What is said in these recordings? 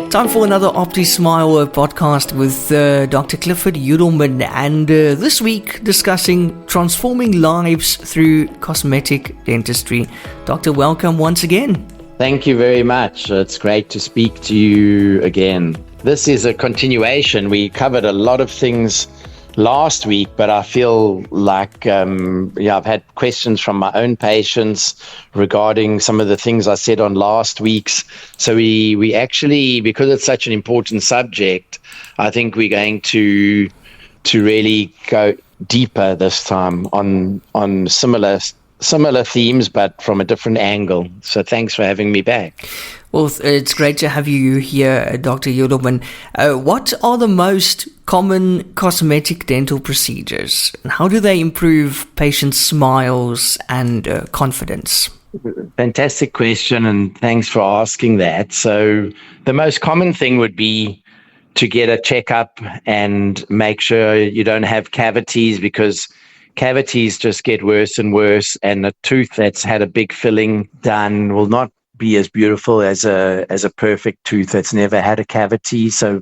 Time for another OPTISMILE podcast with Dr. Clifford Yudelman, and this week discussing transforming lives through cosmetic dentistry. Doctor, welcome once again. Thank you very much. It's great to speak to you again. This is a continuation. We covered a lot of things last week, but I feel like I've had questions from my own patients regarding some of the things I said on last week's. So we actually, because it's such an important subject, I think we're going to really go deeper this time on similar themes, but from a different angle. So thanks for having me back. Well, it's great to have you here, Dr. Yudelman. What are the most common cosmetic dental procedures, and how do they improve patients' smiles and confidence? Fantastic question, and thanks for asking that. So the most common thing would be to get a checkup and make sure you don't have cavities, because cavities just get worse and worse, and a tooth that's had a big filling done will not be as beautiful as a perfect tooth that's never had a cavity. So,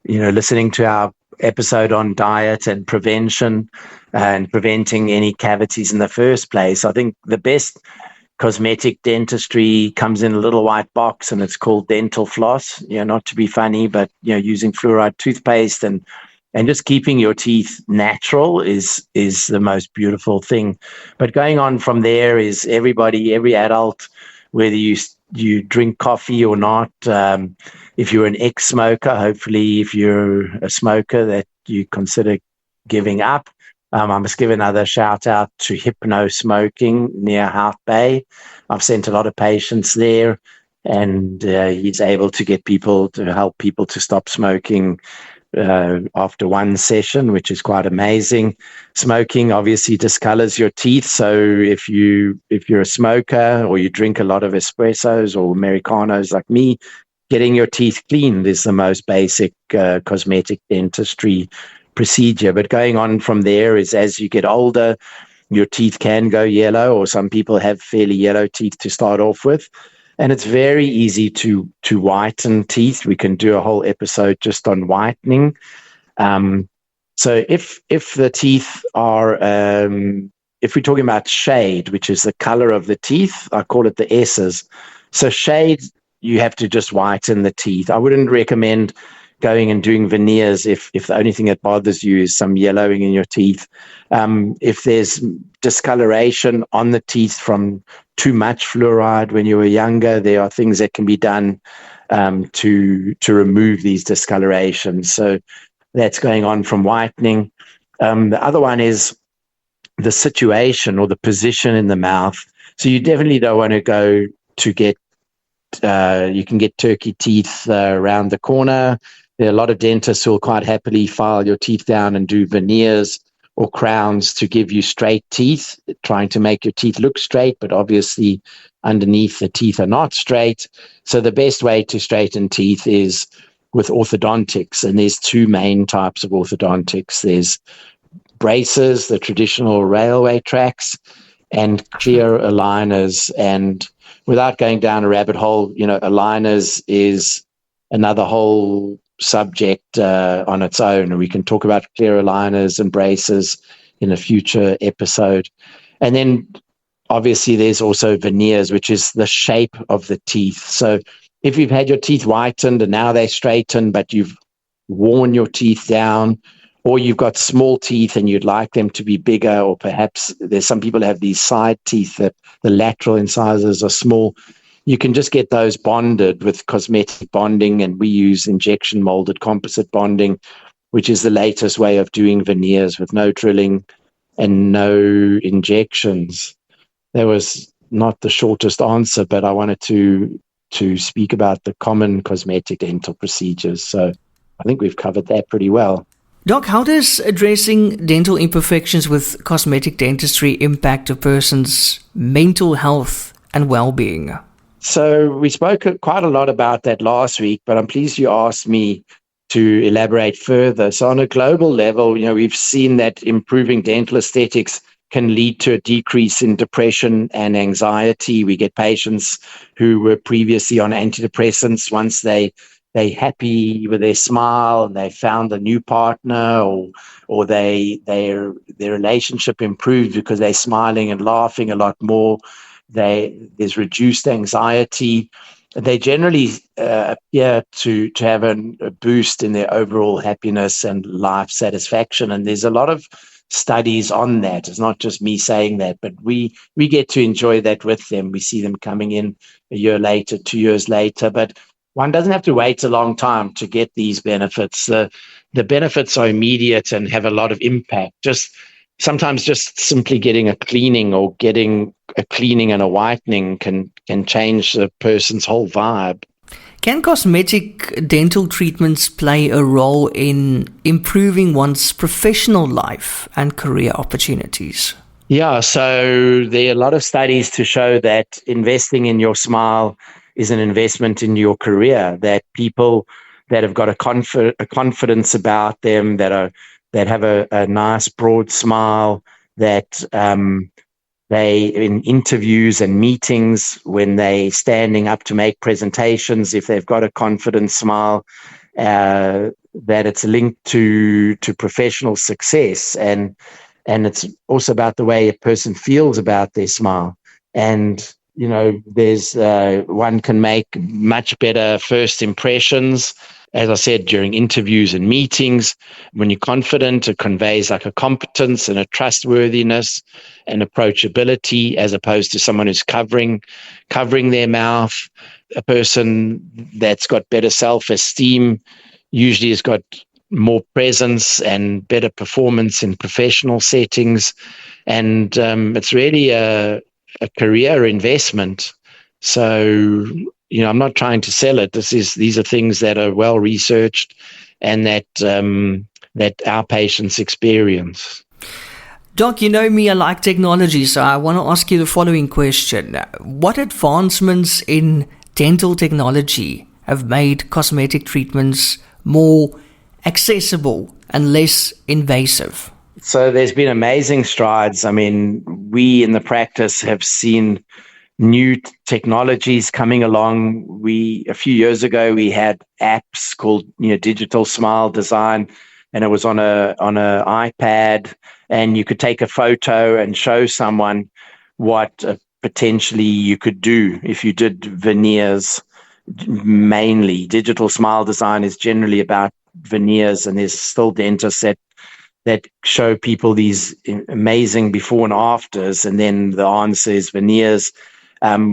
listening to our episode on diet and prevention and preventing any cavities in the first place, I think the best cosmetic dentistry comes in a little white box, and it's called dental floss. Not to be funny, but using fluoride toothpaste and just keeping your teeth natural is the most beautiful thing. But going on from there is every adult, whether you drink coffee or not, if you're an ex-smoker, hopefully if you're a smoker that you consider giving up. I must give another shout out to Hypno Smoking near Hout Bay. I've sent a lot of patients there, and he's able to help people to stop smoking after one session, which is quite amazing. Smoking obviously discolors your teeth, so if you're a smoker or you drink a lot of espressos or Americanos like me, getting your teeth cleaned is the most basic cosmetic dentistry procedure. But going on from there is, as you get older, your teeth can go yellow, or some people have fairly yellow teeth to start off with. And it's very easy to whiten teeth. We can do a whole episode just on whitening. So if the teeth are, if we're talking about shade, which is the color of the teeth, I call it the S's. So shade, you have to just whiten the teeth. I wouldn't recommend going and doing veneers if the only thing that bothers you is some yellowing in your teeth. If there's discoloration on the teeth from too much fluoride when you were younger, there are things that can be done to remove these discolorations. So that's going on from whitening. The other one is the situation or the position in the mouth. So you definitely don't want to go to get, you can get turkey teeth around the corner. There are a lot of dentists who will quite happily file your teeth down and do veneers or crowns to give you straight teeth, trying to make your teeth look straight, but obviously underneath the teeth are not straight. So the best way to straighten teeth is with orthodontics, and there's two main types of orthodontics. There's braces, the traditional railway tracks, and clear aligners. And without going down a rabbit hole, aligners is another whole subject on its own, and we can talk about clear aligners and braces in a future episode. And then obviously there's also veneers, which is the shape of the teeth. So if you've had your teeth whitened and now they're straightened, but you've worn your teeth down, or you've got small teeth and you'd like them to be bigger, or perhaps there's some people have these side teeth that the lateral incisors are small, you can just get those bonded with cosmetic bonding, and we use injection molded composite bonding, which is the latest way of doing veneers with no drilling and no injections. That was not the shortest answer, but I wanted to speak about the common cosmetic dental procedures. So I think we've covered that pretty well. Doc, how does addressing dental imperfections with cosmetic dentistry impact a person's mental health and well-being? So we spoke quite a lot about that last week, but I'm pleased you asked me to elaborate further. So on a global level, we've seen that improving dental aesthetics can lead to a decrease in depression and anxiety. We get patients who were previously on antidepressants. Once they're happy with their smile and they found a new partner, or their relationship improved because they're smiling and laughing a lot more, there's reduced anxiety. They generally appear to have a boost in their overall happiness and life satisfaction. And there's a lot of studies on that. It's not just me saying that, but we get to enjoy that with them. We see them coming in a year later, 2 years later, but one doesn't have to wait a long time to get these benefits. The benefits are immediate and have a lot of impact. Sometimes just simply getting a cleaning and a whitening can change the person's whole vibe. Can cosmetic dental treatments play a role in improving one's professional life and career opportunities? Yeah, so there are a lot of studies to show that investing in your smile is an investment in your career, that people that have got a confidence about them, that have a nice broad smile, that they, in interviews and meetings, when they standing up to make presentations, if they've got a confident smile, that it's linked to professional success, and it's also about the way a person feels about their smile. And there's one can make much better first impressions. As I said, during interviews and meetings, when you're confident, it conveys like a competence and a trustworthiness and approachability, as opposed to someone who's covering their mouth. A person that's got better self-esteem usually has got more presence and better performance in professional settings. And it's really a career investment. So, I'm not trying to sell it. These are things that are well researched and that our patients experience. Doc, you know me, I like technology, so I want to ask you the following question. What advancements in dental technology have made cosmetic treatments more accessible and less invasive? So there's been amazing strides. I mean, we in the practice have seen new technologies coming along. A few years ago, we had apps called Digital Smile Design, and it was on a iPad, and you could take a photo and show someone what potentially you could do if you did veneers. Mainly, Digital Smile Design is generally about veneers, and there's still dentists that show people these amazing before and afters, and then the answer is veneers.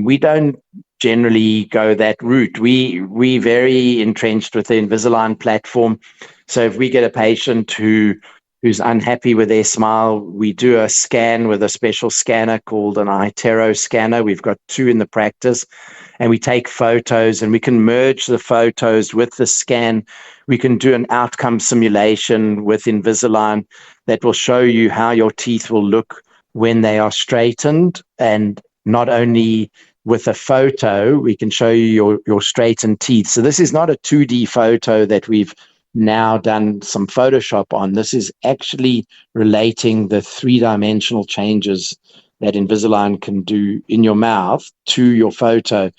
We don't generally go that route. We very entrenched with the Invisalign platform. So if we get a patient who's unhappy with their smile, we do a scan with a special scanner called an iTero scanner. We've got 2 in the practice, and we take photos, and we can merge the photos with the scan. We can do an outcome simulation with Invisalign that will show you how your teeth will look when they are straightened. And not only with a photo, we can show you your straightened teeth. So this is not a 2D photo that we've now done some Photoshop on. This is actually relating the 3-dimensional changes that Invisalign can do in your mouth to your photo.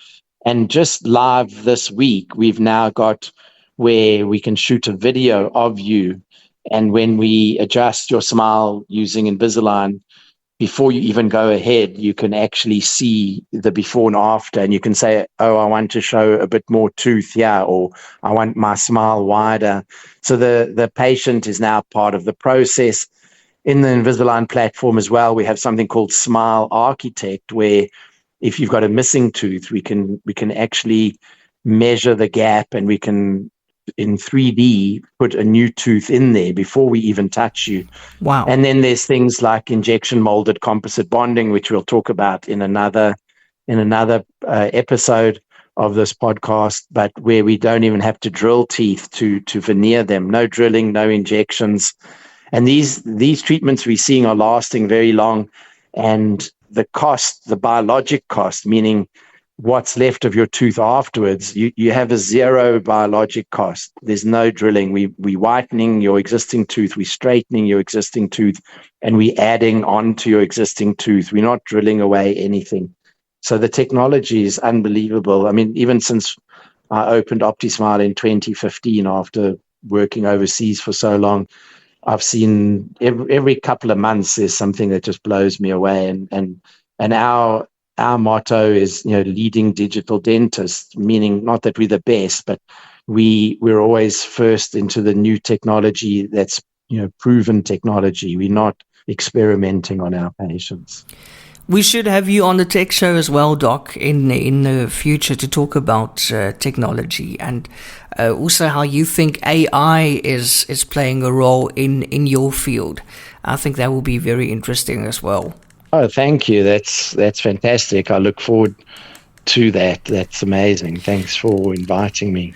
And just live this week, we've now got where we can shoot a video of you. And when we adjust your smile using Invisalign, before you even go ahead, you can actually see the before and after, and you can say, I want to show a bit more tooth here, or I want my smile wider. So the patient is now part of the process. In the Invisalign platform as well, we have something called Smile Architect, where if you've got a missing tooth, we can actually measure the gap, and we can, in 3D, put a new tooth in there before we even touch you. Wow. And then there's things like injection molded composite bonding, which we'll talk about in another episode of this podcast, but where we don't even have to drill teeth to veneer them. No drilling, no injections. And these treatments we're seeing are lasting very long. And the cost, the biologic cost, meaning what's left of your tooth afterwards, you have a zero biologic cost. There's no drilling. We whitening your existing tooth, we straightening your existing tooth, and we adding on to your existing tooth. We're not drilling away anything. So the technology is unbelievable. I mean, even since I opened OPTISMILE in 2015, after working overseas for so long, I've seen every couple of months there's something that just blows me away. And our motto is, leading digital dentists, meaning not that we're the best, but we're always first into the new technology that's, proven technology. We're not experimenting on our patients. We should have you on the tech show as well, Doc, in the future to talk about technology and also how you think AI is playing a role in your field. I think that will be very interesting as well. Oh, thank you. That's fantastic. I look forward to that. That's amazing. Thanks for inviting me.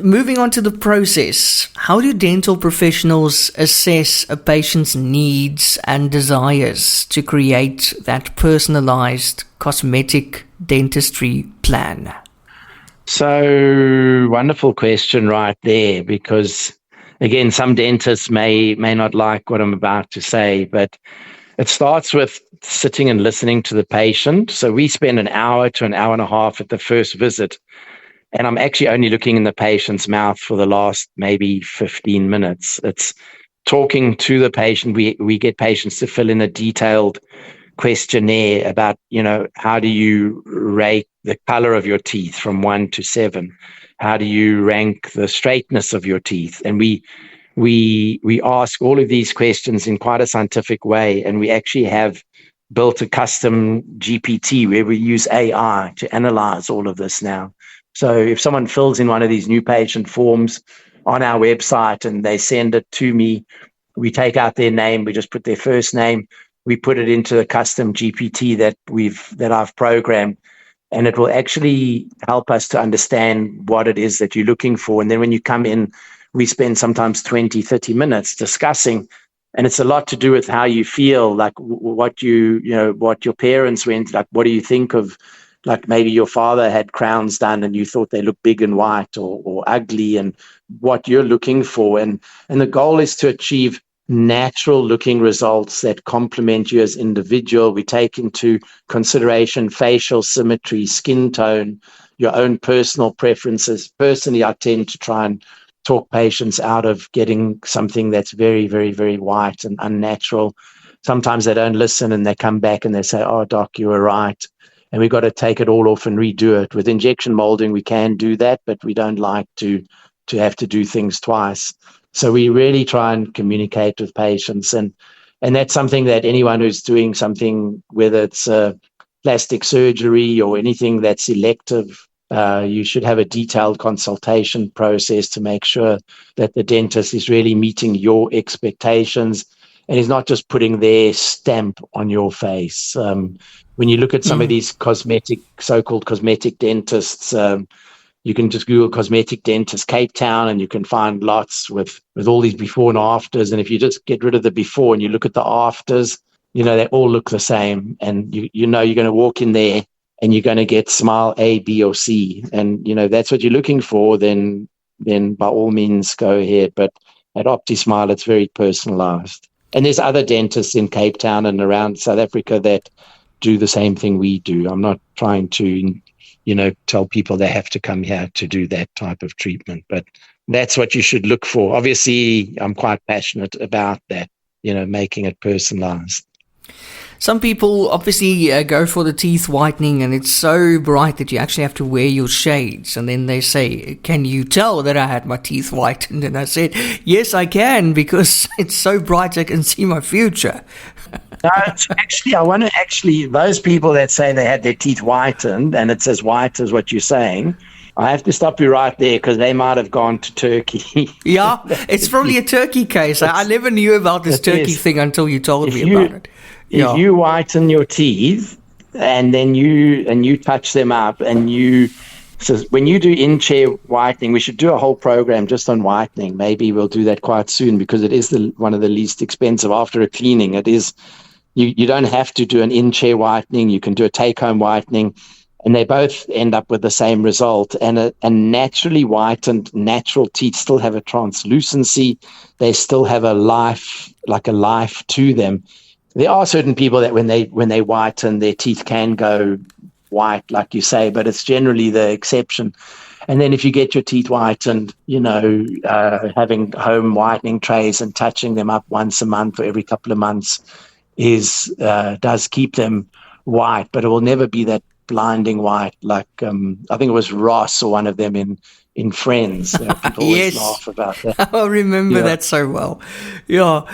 Moving on to the process, how do dental professionals assess a patient's needs and desires to create that personalized cosmetic dentistry plan? So, wonderful question right there, because again, some dentists may not like what I'm about to say, but it starts with sitting and listening to the patient. So we spend an hour to an hour and a half at the first visit, and I'm actually only looking in the patient's mouth for the last maybe 15 minutes. It's talking to the patient. We get patients to fill in a detailed questionnaire about, how do you rate the color of your teeth from 1 to 7? How do you rank the straightness of your teeth? And we ask all of these questions in quite a scientific way, and we actually have built a custom GPT where we use AI to analyze all of this now. So if someone fills in one of these new patient forms on our website and they send it to me, we take out their name, we just put their first name, we put it into the custom GPT that I've programmed, and it will actually help us to understand what it is that you're looking for. And then when you come in, we spend sometimes 20, 30 minutes discussing, and it's a lot to do with how you feel, like what what your parents went, like what do you think of, like maybe your father had crowns done and you thought they looked big and white or ugly, and what you're looking for. And the goal is to achieve natural looking results that complement you as individual. We take into consideration facial symmetry, skin tone, your own personal preferences. Personally, I tend to try and talk patients out of getting something that's very, very, very white and unnatural. Sometimes they don't listen and they come back and they say, "Oh, doc, you were right." And we've got to take it all off and redo it. With injection molding, we can do that, but we don't like to have to do things twice. So we really try and communicate with patients. And that's something that anyone who's doing something, whether it's plastic surgery or anything that's elective, you should have a detailed consultation process to make sure that the dentist is really meeting your expectations and is not just putting their stamp on your face. When you look at some of these so-called cosmetic dentists, you can just Google cosmetic dentist Cape Town and you can find lots with all these before and afters. And if you just get rid of the before and you look at the afters, they all look the same. And you're going to walk in there and you're going to get smile A, B, or C. And, that's what you're looking for, then by all means go ahead. But at OPTISMILE, it's very personalized. And there's other dentists in Cape Town and around South Africa that do the same thing we do. I'm not trying to, tell people they have to come here to do that type of treatment, but that's what you should look for. Obviously, I'm quite passionate about that, making it personalized. Some people obviously go for the teeth whitening and it's so bright that you actually have to wear your shades. And then they say, "Can you tell that I had my teeth whitened?" And I said, "Yes, I can, because it's so bright I can see my future." No, those people that say they had their teeth whitened and it's as white as what you're saying, I have to stop you right there because they might have gone to Turkey. Yeah, it's probably a Turkey case. I never knew about this Turkey thing until you told me about it. If you whiten your teeth and then you touch them up so when you do in-chair whitening, we should do a whole program just on whitening. Maybe we'll do that quite soon because it is one of the least expensive after a cleaning. It is, you don't have to do an in-chair whitening. You can do a take-home whitening. and they both end up with the same result. And a naturally whitened natural teeth still have a translucency. They still have a life to them. There are certain people that when they whiten, their teeth can go white, like you say, but it's generally the exception. And then if you get your teeth whitened, having home whitening trays and touching them up once a month or every couple of months does keep them white, but it will never be that blinding white. Like I think it was Ross or one of them in Friends. People always laugh about that. I remember that so well. Yeah.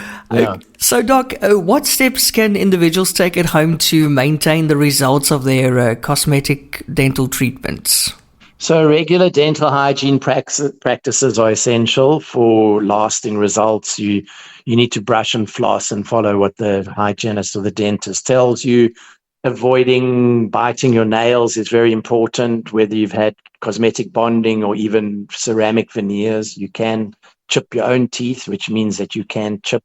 So, Doc, what steps can individuals take at home to maintain the results of their cosmetic dental treatments? So regular dental hygiene practices are essential for lasting results. You need to brush and floss and follow what the hygienist or the dentist tells you. Avoiding biting your nails is very important, whether you've had cosmetic bonding or even ceramic veneers. You can chip your own teeth, which means that you can chip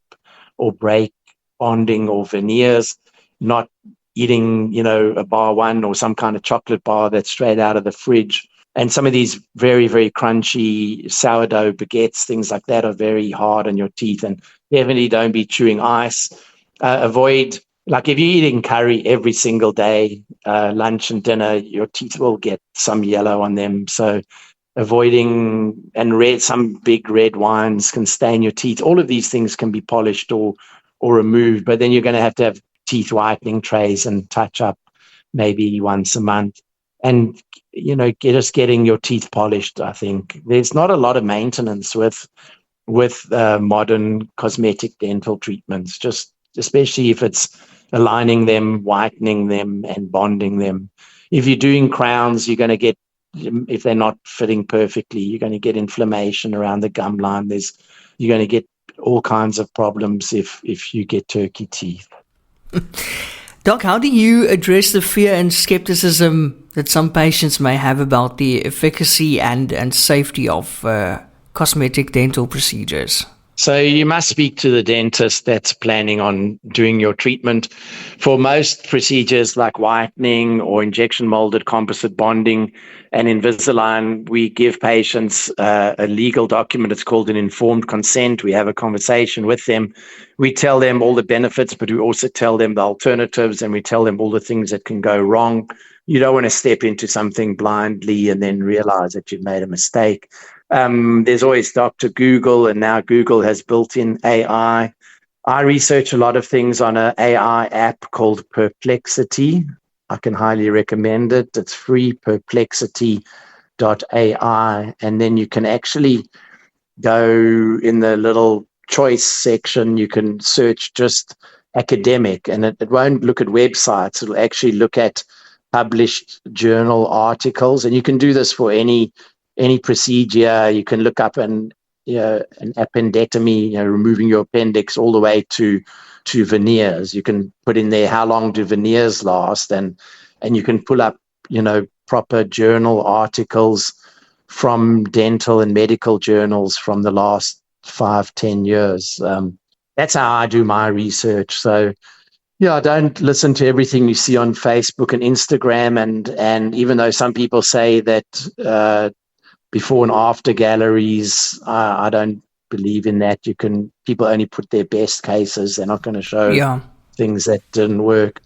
or break bonding or veneers. Not eating, a bar one or some kind of chocolate bar that's straight out of the fridge. And some of these very, very crunchy sourdough baguettes, things like that, are very hard on your teeth. And definitely don't be chewing ice. Avoid, like if you're eating curry every single day, lunch and dinner, your teeth will get some yellow on them. So avoiding, and some big red wines can stain your teeth. All of these things can be polished or removed, but then you're going to have teeth whitening trays and touch up maybe once a month. And just getting your teeth polished. I think there's not a lot of maintenance with modern cosmetic dental treatments, just especially if it's aligning them, whitening them, and bonding them. If you're doing crowns, you're going to get, if they're not fitting perfectly, you're going to get inflammation around the gum line. You're going to get all kinds of problems if you get turkey teeth. Doc, how do you address the fear and skepticism that some patients may have about the efficacy and safety of cosmetic dental procedures? So you must speak to the dentist that's planning on doing your treatment. For most procedures like whitening or injection molded composite bonding and Invisalign, we give patients a legal document. It's called an informed consent. We have a conversation with them. We tell them all the benefits, but we also tell them the alternatives, and we tell them all the things that can go wrong. You don't want to step into something blindly and then realize that you've made a mistake. There's always Dr. Google, and now Google has built-in AI. I research a lot of things on an AI app called Perplexity. I can highly recommend it. It's free, perplexity.ai. And then you can actually go in the little choice section, you can search just academic, and it won't look at websites. It'll actually look at published journal articles. And you can do this for any procedure. You can look up an appendectomy, removing your appendix, all the way to veneers. You can put in there how long do veneers last, and you can pull up proper journal articles from dental and medical journals from the last 5-10 years. That's how I do my research. So I don't listen to everything you see on Facebook and Instagram, and even though some people say that before and after galleries, I don't believe in that. People only put their best cases. They're not going to show things that didn't work.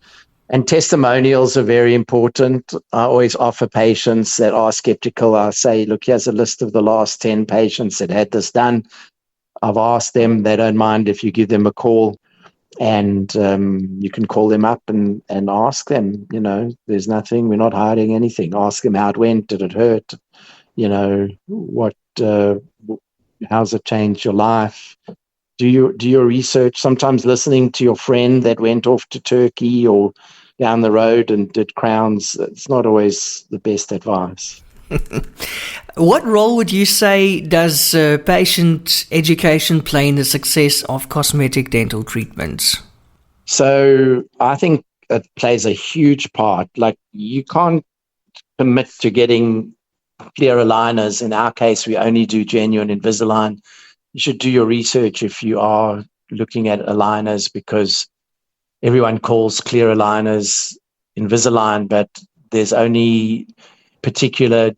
And testimonials are very important. I always offer patients that are skeptical. I say, look, here's a list of the last 10 patients that had this done. I've asked them. They don't mind if you give them a call, and you can call them up and ask them. There's nothing. We're not hiding anything. Ask them how it went. Did it hurt? How's it changed your life? Do your research. Sometimes listening to your friend that went off to Turkey or down the road and did crowns, it's not always the best advice. What role would you say does patient education play in the success of cosmetic dental treatments? So I think it plays a huge part. Like, you can't commit to getting clear aligners. In our case, we only do genuine Invisalign. You should do your research if you are looking at aligners, because everyone calls clear aligners Invisalign, but there's only particular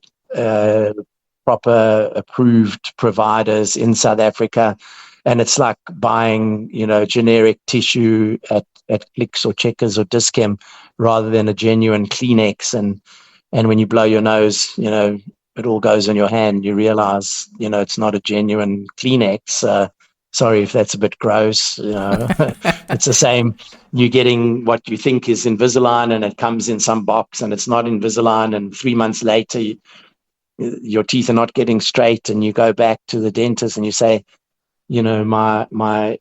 proper approved providers in South Africa, and it's like buying, generic tissue at Clicks or Checkers or Dis-Chem rather than a genuine Kleenex. And when you blow your nose, it all goes in your hand. You realize, it's not a genuine Kleenex. Sorry if that's a bit gross. It's the same. You're getting what you think is Invisalign, and it comes in some box, and it's not Invisalign. And 3 months later, your teeth are not getting straight, and you go back to the dentist and you say, my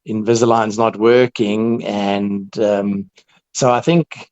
Invisalign's not working. And so I think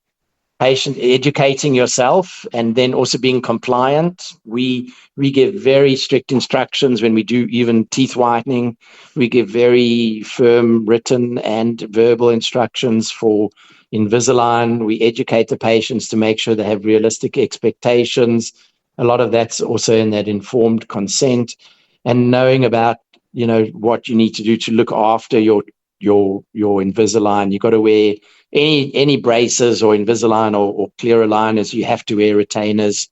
patient educating yourself and then also being compliant. We give very strict instructions when we do even teeth whitening. We give very firm written and verbal instructions for Invisalign. We educate the patients to make sure they have realistic expectations. A lot of that's also in that informed consent and knowing about, what you need to do to look after your Invisalign. You've got to wear any braces or Invisalign or clear aligners. You have to wear retainers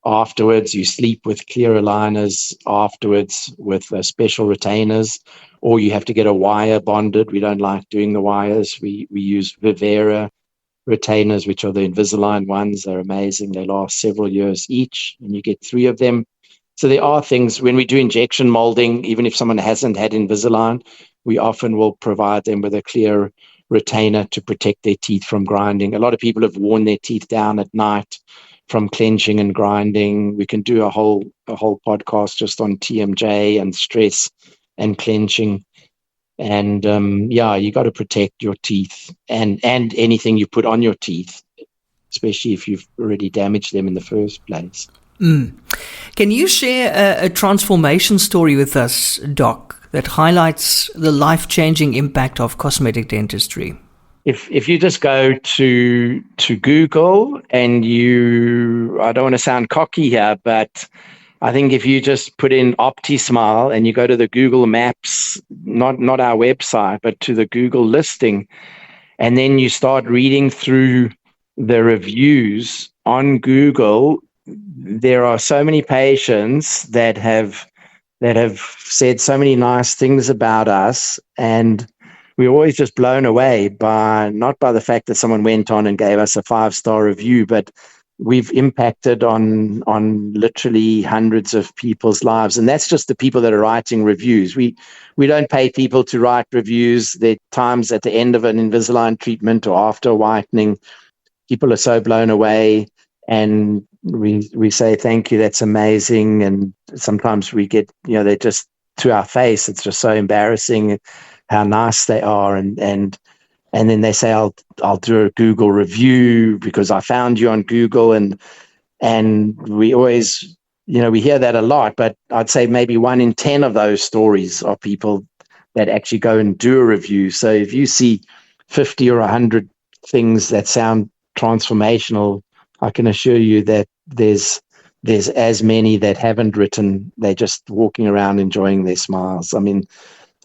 afterwards. You sleep with clear aligners afterwards with special retainers, or you have to get a wire bonded. We don't like doing the wires. We use Vivera retainers, which are the Invisalign ones. They're amazing. They last several years each, and you get 3 of them. So there are things when we do injection molding, even if someone hasn't had Invisalign, we often will provide them with a clear retainer to protect their teeth from grinding. A lot of people have worn their teeth down at night from clenching and grinding. We can do a whole podcast just on TMJ and stress and clenching. And you got to protect your teeth and anything you put on your teeth, especially if you've already damaged them in the first place. Can you share a transformation story with us, Doc, that highlights the life-changing impact of cosmetic dentistry? If you just go to Google and I don't want to sound cocky here, but I think if you just put in OPTISMILE and you go to the Google Maps, not our website, but to the Google listing, and then you start reading through the reviews on Google, there are so many patients that have said so many nice things about us, and we're always just blown away not by the fact that someone went on and gave us a 5-star review, but we've impacted on literally hundreds of people's lives. And that's just the people that are writing reviews. We don't pay people to write reviews. There are times at the end of an Invisalign treatment or after whitening, people are so blown away, and we say, thank you, that's amazing. And sometimes we get, they're just to our face. It's just so embarrassing how nice they are. And then they say, I'll do a Google review because I found you on Google. And we always, we hear that a lot, but I'd say maybe 1 in 10 of those stories are people that actually go and do a review. So if you see 50 or 100 things that sound transformational, I can assure you that there's as many that haven't written. They're just walking around enjoying their smiles. I mean,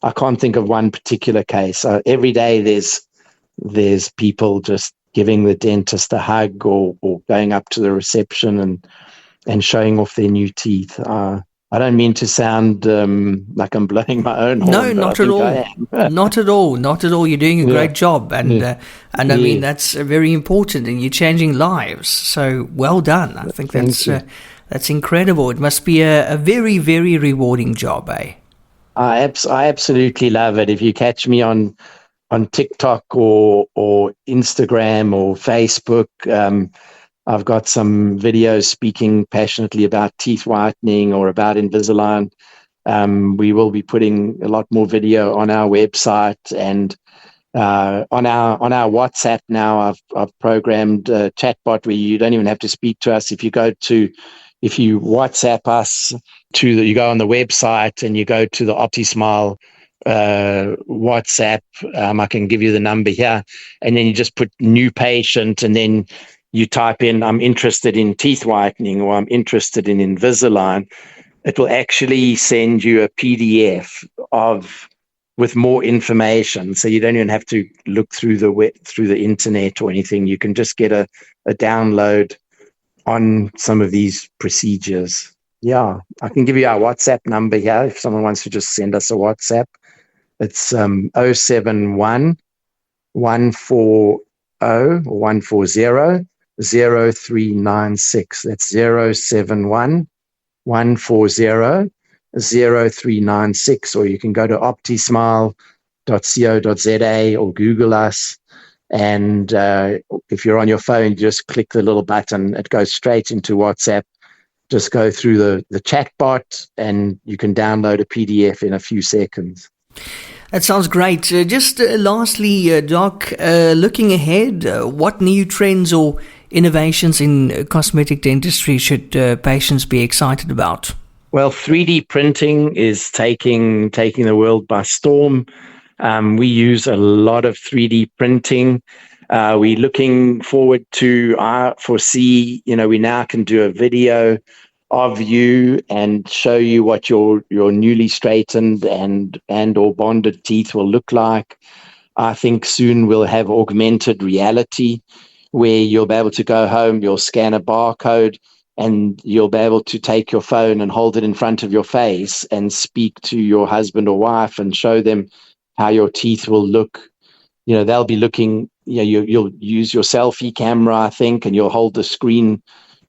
I can't think of one particular case. Every day there's people just giving the dentist a hug or going up to the reception and showing off their new teeth. I don't mean to sound like I'm blowing my own horn. No, not at all. Not at all. Not at all. You're doing a great job. And I mean, that's very important, and you're changing lives. So well done. I think that's incredible. It must be a very, very rewarding job, eh? I absolutely love it. If you catch me on TikTok or Instagram or Facebook, I've got some videos speaking passionately about teeth whitening or about Invisalign. We will be putting a lot more video on our website and on our WhatsApp now. I've programmed a chatbot where you don't even have to speak to us. If you WhatsApp us you go on the website and you go to the OPTISMILE WhatsApp, I can give you the number here, and then you just put new patient, and then you type in, I'm interested in teeth whitening or I'm interested in Invisalign. It will actually send you a PDF of with more information. So you don't even have to look through the internet or anything. You can just get a download on some of these procedures. Yeah, I can give you our WhatsApp number here if someone wants to just send us a WhatsApp. It's 071 140 or 140 0396. That's 071 140 0396, or you can go to optismile.co.za or Google us. And if you're on your phone, just click the little button. It goes straight into WhatsApp. Just go through the chat bot and you can download a PDF in a few seconds. That sounds great. Just lastly, Doc, looking ahead, what new trends or innovations in cosmetic dentistry should patients be excited about? Well, 3D printing is taking the world by storm. We use a lot of 3D printing. We're looking forward to, I foresee, we now can do a video of you and show you what your newly straightened and or bonded teeth will look like. I think soon we'll have augmented reality where you'll be able to go home, you'll scan a barcode, and you'll be able to take your phone and hold it in front of your face and speak to your husband or wife and show them how your teeth will look. They'll be looking, you'll use your selfie camera, I think, and you'll hold the screen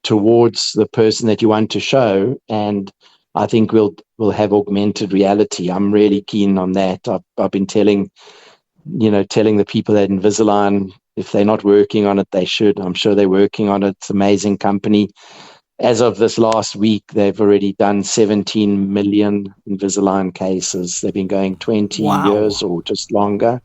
towards the person that you want to show. And I think we'll have augmented reality. I'm really keen on that. I've been telling the people at Invisalign, if they're not working on it, they should. I'm sure they're working on it. It's an amazing company. As of this last week, they've already done 17 million Invisalign cases. They've been going 20 years or just longer.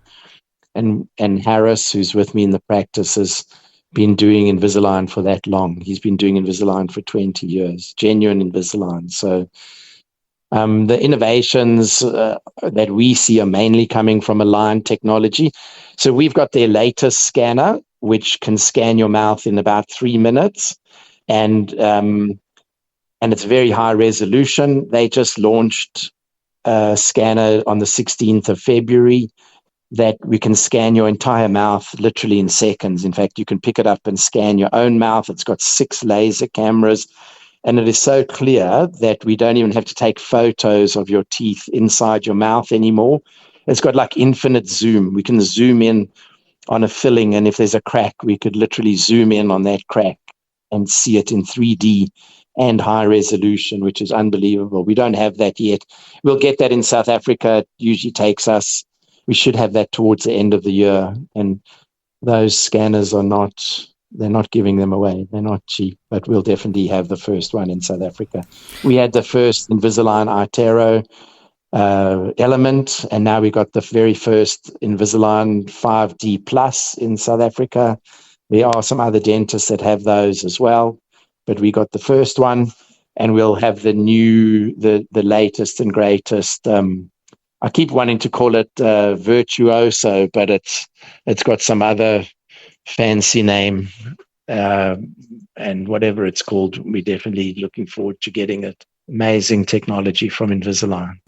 And Harris, who's with me in the practice, has been doing Invisalign for that long. He's been doing Invisalign for 20 years, genuine Invisalign. So the innovations that we see are mainly coming from Align technology. So we've got their latest scanner, which can scan your mouth in about 3 minutes. And it's very high resolution. They just launched a scanner on the 16th of February that we can scan your entire mouth literally in seconds. In fact, you can pick it up and scan your own mouth. It's got 6 laser cameras, and it is so clear that we don't even have to take photos of your teeth inside your mouth anymore. It's got like infinite zoom. We can zoom in on a filling, and if there's a crack, we could literally zoom in on that crack and see it in 3D and high resolution, which is unbelievable. We don't have that yet. We'll get that in South Africa. It usually takes us, we should have that towards the end of the year. And those scanners they're not giving them away. They're not cheap, but we'll definitely have the first one in South Africa. We had the first Invisalign iTero element, and now we got the very first Invisalign 5D Plus in South Africa. There are some other dentists that have those as well, but we got the first one, and we'll have the latest and greatest. I keep wanting to call it Virtuoso, but it's got some other fancy name, and whatever it's called, we're definitely looking forward to getting it. Amazing technology from Invisalign.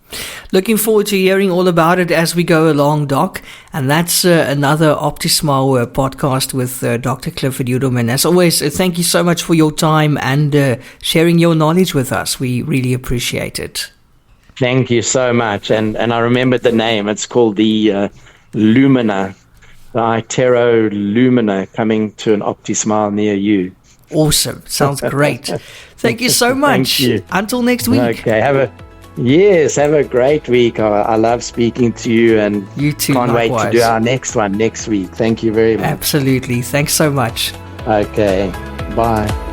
Looking forward to hearing all about it as we go along, Doc. And that's another OPTISMILE podcast with Dr. Clifford Yudelman. As always, thank you so much for your time and sharing your knowledge with us. We really appreciate it. Thank you so much. And I remembered the name. It's called the Lumina, the iTero Lumina, coming to an OPTISMILE near you. Awesome. Sounds great. Thank you so much. Thank you. Until next week. Okay. Have a great week. I love speaking to you, and you too. Can't likewise. wait to do our next one next week. Thank you very much. Absolutely. Thanks so much. Okay. Bye.